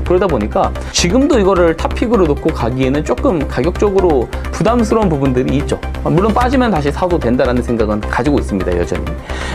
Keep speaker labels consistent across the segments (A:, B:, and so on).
A: 그러다 보니까 지금도 이거를 탑픽으로 놓고 가기에는 조금 가격적으로 부담스러운 부분들이 있죠. 물론 빠지면 다시 사도 된다라는 생각은 가지고 있습니다, 여전히.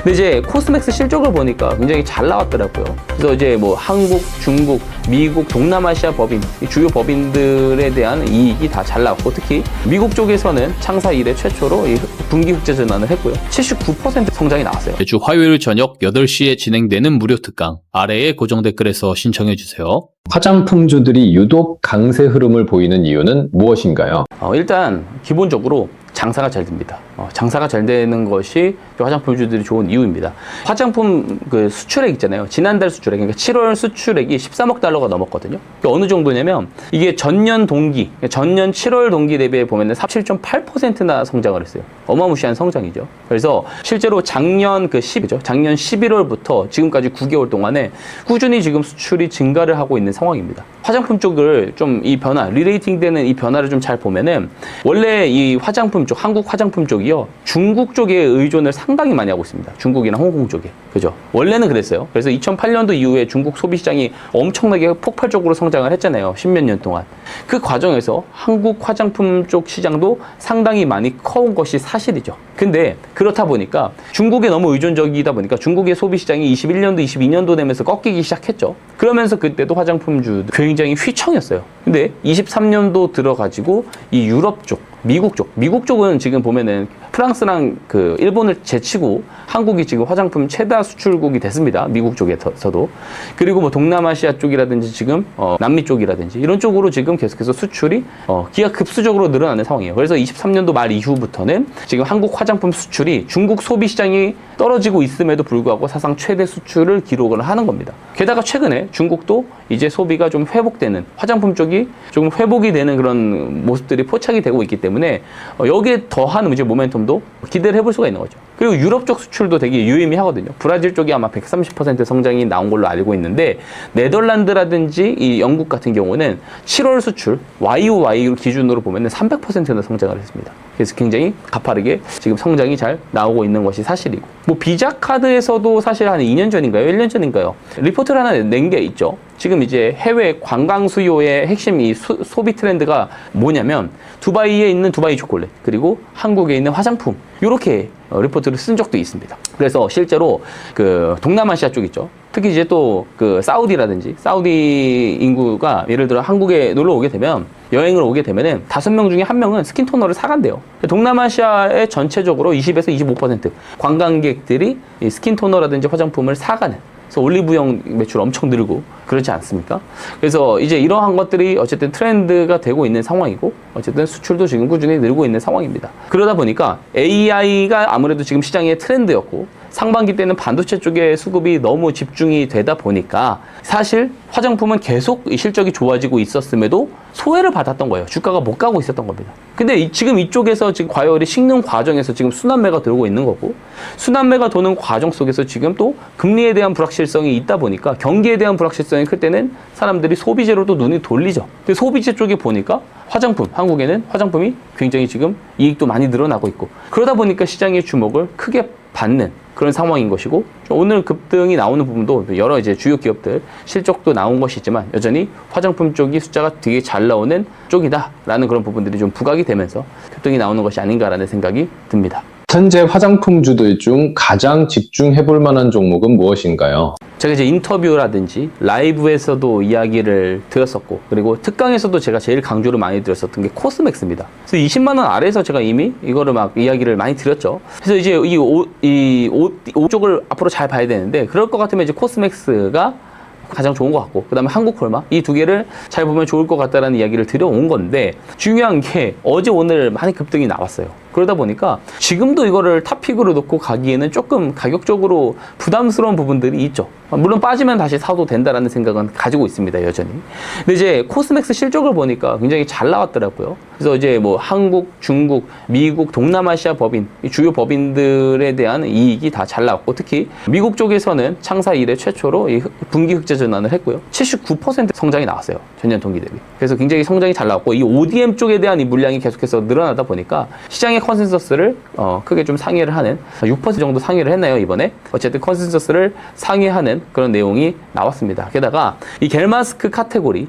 A: 근데 이제 코스맥스 실적을 보니까 굉장히 잘 나왔더라고요. 그래서 이제 뭐 한국, 중국, 미국, 동남아시아 법인, 주요 법인들에 대한 이익이 다 잘 나왔고, 특히 미국 쪽에서는 창사 이래 최초로 이 분기 흑자 전환을 했고요. 79% 성장이 나왔어요.
B: 매주 화요일 저녁 8시에 진행되는 무료 특강, 아래의 고정 댓글에서 신청해주세요.
C: 화장품주들이 유독 강세 흐름을 보이는 이유는 무엇인가요?
A: 일단 기본적으로 장사가 잘 됩니다. 장사가 잘 되는 것이 화장품주들이 좋은 이유입니다. 화장품 그 수출액 있잖아요. 지난달 수출액, 그러니까 7월 수출액이 13억 달러가 넘었거든요. 어느 정도냐면 이게 전년 동기, 전년 7월 동기 대비해 보면은 37.8%나 성장을 했어요. 어마무시한 성장이죠. 그래서 실제로 작년 작년 11월부터 지금까지 9개월 동안에 꾸준히 지금 수출이 증가를 하고 있는 상황입니다. 화장품 쪽을 좀 이 변화, 리레이팅 되는 이 변화를 좀 잘 보면은 원래 이 화장품 쪽, 한국 화장품 쪽이요, 중국 쪽에 의존을 상당히 많이 하고 있습니다. 중국이나 홍콩 쪽에. 그죠? 원래는 그랬어요. 그래서 2008년도 이후에 중국 소비 시장이 엄청나게 폭발적으로 성장을 했잖아요. 10몇 년 동안. 그 과정에서 한국 화장품 쪽 시장도 상당히 많이 커온 것이 사실이죠. 근데 그렇다 보니까 중국에 너무 의존적이다 보니까 중국의 소비 시장이 21년도, 22년도 되면서 꺾이기 시작했죠. 그러면서 그때도 화장품주 굉장히 휘청였어요. 근데 23년도 들어가지고 이 유럽 쪽, 미국 쪽은 지금 보면은 프랑스랑 그 일본을 제치고 한국이 지금 화장품 최다 수출국이 됐습니다. 미국 쪽에서도. 그리고 뭐 동남아시아 쪽이라든지 지금 남미 쪽이라든지 이런 쪽으로 지금 계속해서 수출이 기하급수적으로 늘어나는 상황이에요. 그래서 23년도 말 이후부터는 지금 한국 화장품 수출이 중국 소비 시장이 떨어지고 있음에도 불구하고 사상 최대 수출을 기록을 하는 겁니다. 게다가 최근에 중국도 이제 소비가 좀 회복되는, 화장품 쪽이 조금 회복이 되는 그런 모습들이 포착이 되고 있기 때문에 여기에 더한 이제 모멘텀도 기대를 해볼 수가 있는 거죠. 그리고 유럽 쪽 수출도 되게 유의미하거든요. 브라질 쪽이 아마 130% 성장이 나온 걸로 알고 있는데, 네덜란드라든지 이 영국 같은 경우는 7월 수출 YOY 기준으로 보면 300%나 성장을 했습니다. 그래서 굉장히 가파르게 지금 성장이 잘 나오고 있는 것이 사실이고, 뭐 비자 카드에서도 사실 한 2년 전인가요? 1년 전인가요? 리포트를 하나 낸 게 있죠. 지금 이제 해외 관광 수요의 핵심 이 소비 트렌드가 뭐냐면 두바이에 있는 두바이 초콜릿, 그리고 한국에 있는 화장품, 이렇게 리포트를 쓴 적도 있습니다. 그래서 실제로 그 동남아시아 쪽 있죠. 특히 이제 또 그 사우디라든지, 사우디 인구가 예를 들어 한국에 놀러 오게 되면, 여행을 오게 되면은 5명 중에 1명은 스킨 토너를 사간대요. 동남아시아의 전체적으로 20에서 25% 관광객들이 이 스킨 토너라든지 화장품을 사가는, 그래서 올리브영 매출 엄청 늘고 그렇지 않습니까? 그래서 이제 이러한 것들이 어쨌든 트렌드가 되고 있는 상황이고, 어쨌든 수출도 지금 꾸준히 늘고 있는 상황입니다. 그러다 보니까 AI가 아무래도 지금 시장의 트렌드였고, 상반기 때는 반도체 쪽에 수급이 너무 집중이 되다 보니까 사실 화장품은 계속 실적이 좋아지고 있었음에도 소외를 받았던 거예요. 주가가 못 가고 있었던 겁니다. 근데 지금 이쪽에서 지금 과열이 식는 과정에서 지금 순환매가 들고 있는 거고, 순환매가 도는 과정 속에서 지금 또 금리에 대한 불확실성이 있다 보니까, 경기에 대한 불확실성이 클 때는 사람들이 소비재로 또 눈이 돌리죠. 근데 소비재 쪽에 보니까 화장품, 한국에는 화장품이 굉장히 지금 이익도 많이 늘어나고 있고, 그러다 보니까 시장의 주목을 크게 받는 그런 상황인 것이고, 오늘 급등이 나오는 부분도 여러 이제 주요 기업들 실적도 나온 것이 있지만 여전히 화장품 쪽이 숫자가 되게 잘 나오는 쪽이다라는 그런 부분들이 좀 부각이 되면서 급등이 나오는 것이 아닌가라는 생각이 듭니다.
C: 현재 화장품주들 중 가장 집중해볼 만한 종목은 무엇인가요?
A: 제가 이제 인터뷰라든지 라이브에서도 이야기를 드렸었고, 그리고 특강에서도 제가 제일 강조를 많이 드렸었던 게 코스맥스입니다. 그래서 20만 원 아래에서 제가 이미 이거를 막 이야기를 많이 드렸죠. 그래서 이제 이 옷 쪽을 앞으로 잘 봐야 되는데, 그럴 것 같으면 이제 코스맥스가 가장 좋은 것 같고, 그 다음에 한국콜마, 이 두 개를 잘 보면 좋을 것 같다라는 이야기를 드려온 건데, 중요한 게 어제 오늘 많이 급등이 나왔어요. 그러다 보니까 지금도 이거를 탑픽으로 놓고 가기에는 조금 가격적으로 부담스러운 부분들이 있죠. 물론 빠지면 다시 사도 된다라는 생각은 가지고 있습니다, 여전히. 근데 이제 코스맥스 실적을 보니까 굉장히 잘 나왔더라고요. 그래서 이제 뭐 한국, 중국, 미국, 동남아시아 법인, 이 주요 법인들에 대한 이익이 다 잘 나왔고, 특히 미국 쪽에서는 창사 이래 최초로 이 분기 흑자 전환을 했고요. 79% 성장이 나왔어요, 전년 동기 대비. 그래서 굉장히 성장이 잘 나왔고, 이 ODM 쪽에 대한 이 물량이 계속해서 늘어나다 보니까 시장의 컨센서스를 크게 좀 상회를 하는, 6% 정도 상회를 했나요, 이번에? 어쨌든 컨센서스를 상회하는 있다라는 그런 내용이 나왔습니다. 게다가 이 겔마스크 카테고리,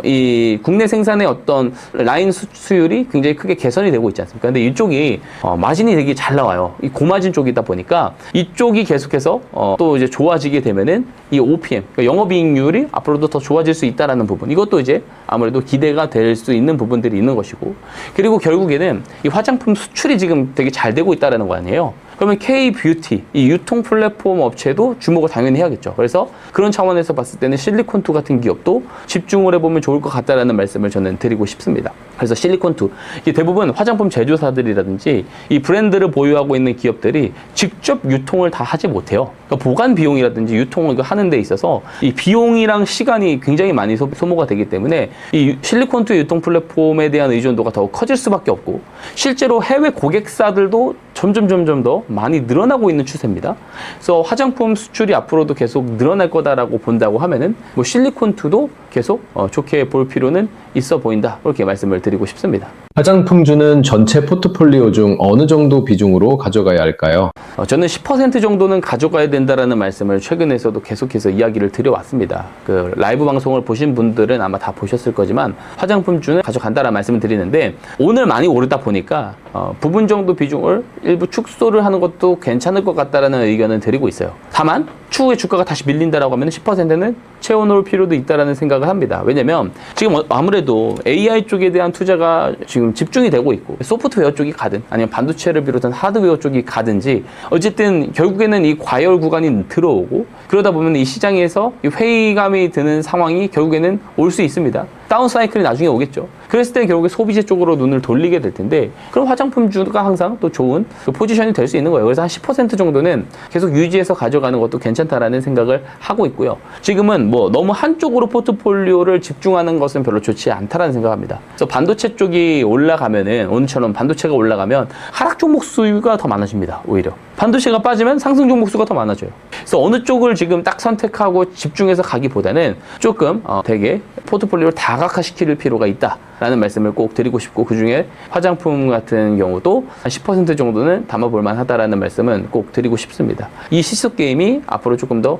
A: 이 국내 생산의 어떤 라인 수율이 굉장히 크게 개선이 되고 있지 않습니까? 근데 이쪽이 마진이 되게 잘 나와요. 이 고마진 쪽이다 보니까 이쪽이 계속해서 또 이제 좋아지게 되면은 이 OPM, 그러니까 영업이익률이 앞으로도 더 좋아질 수 있다라는 부분. 이것도 이제 아무래도 기대가 될 수 있는 부분들이 있는 것이고, 그리고 결국에는 이 화장품 수출이 지금 되게 잘 되고 있다라는 거 아니에요. 그러면 K-뷰티, 이 유통 플랫폼 업체도 주목을 당연히 해야겠죠. 그래서 그런 차원에서 봤을 때는 실리콘2 같은 기업도 집중을 해보면 좋을 것 같다라는 말씀을 저는 드리고 싶습니다. 그래서 실리콘2, 이게 대부분 화장품 제조사들이라든지 이 브랜드를 보유하고 있는 기업들이 직접 유통을 다 하지 못해요. 그러니까 보관 비용이라든지 유통을 하는 데 있어서 이 비용이랑 시간이 굉장히 많이 소모가 되기 때문에 이 실리콘2 유통 플랫폼에 대한 의존도가 더 커질 수밖에 없고, 실제로 해외 고객사들도 점점 더 많이 늘어나고 있는 추세입니다. 그래서 화장품 수출이 앞으로도 계속 늘어날 거다라고 본다고 하면은 뭐 실리콘2도 계속 좋게 볼 필요는 있어 보인다. 그렇게 말씀을 드리고 싶습니다.
C: 화장품주는 전체 포트폴리오 중 어느 정도 비중으로 가져가야 할까요?
A: 저는 10% 정도는 가져가야 된다라는 말씀을 최근에서도 계속해서 이야기를 드려왔습니다. 그 라이브 방송을 보신 분들은 아마 다 보셨을 거지만 화장품주는 가져간다라는 말씀을 드리는데, 오늘 많이 오르다 보니까 부분 정도 비중을 일부 축소를 하는 것도 괜찮을 것 같다라는 의견을 드리고 있어요. 다만 추후에 주가가 다시 밀린다라고 하면 10%는 채워놓을 필요도 있다라는 생각을 합니다. 왜냐면 지금 아무래도 AI 쪽에 대한 투자가 지금 집중이 되고 있고, 소프트웨어 쪽이 가든 아니면 반도체를 비롯한 하드웨어 쪽이 가든지 어쨌든 결국에는 이 과열 구간이 들어오고, 그러다 보면 이 시장에서 이 회의감이 드는 상황이 결국에는 올 수 있습니다. 다운 사이클이 나중에 오겠죠. 그랬을 때 결국에 소비재 쪽으로 눈을 돌리게 될 텐데, 그럼 화장품주가 항상 또 좋은 그 포지션이 될 수 있는 거예요. 그래서 한 10% 정도는 계속 유지해서 가져가는 것도 괜찮다라는 생각을 하고 있고요. 지금은 뭐 너무 한쪽으로 포트폴리오를 집중하는 것은 별로 좋지 않다라는 생각합니다. 그래서 반도체 쪽이 올라가면은, 오늘처럼 반도체가 올라가면 하락 종목 수가 더 많아집니다. 오히려 반도체가 빠지면 상승 종목 수가 더 많아져요. 그래서 어느 쪽을 지금 딱 선택하고 집중해서 가기보다는 조금 되게 포트폴리오를 다각화시킬 필요가 있다라는 말씀을 꼭 드리고 싶고, 그중에 화장품 같은 경우도 한 10% 정도는 담아볼 만하다라는 말씀은 꼭 드리고 싶습니다. 이 시속 게임이 앞으로 조금 더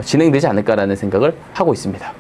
A: 진행되지 않을까라는 생각을 하고 있습니다.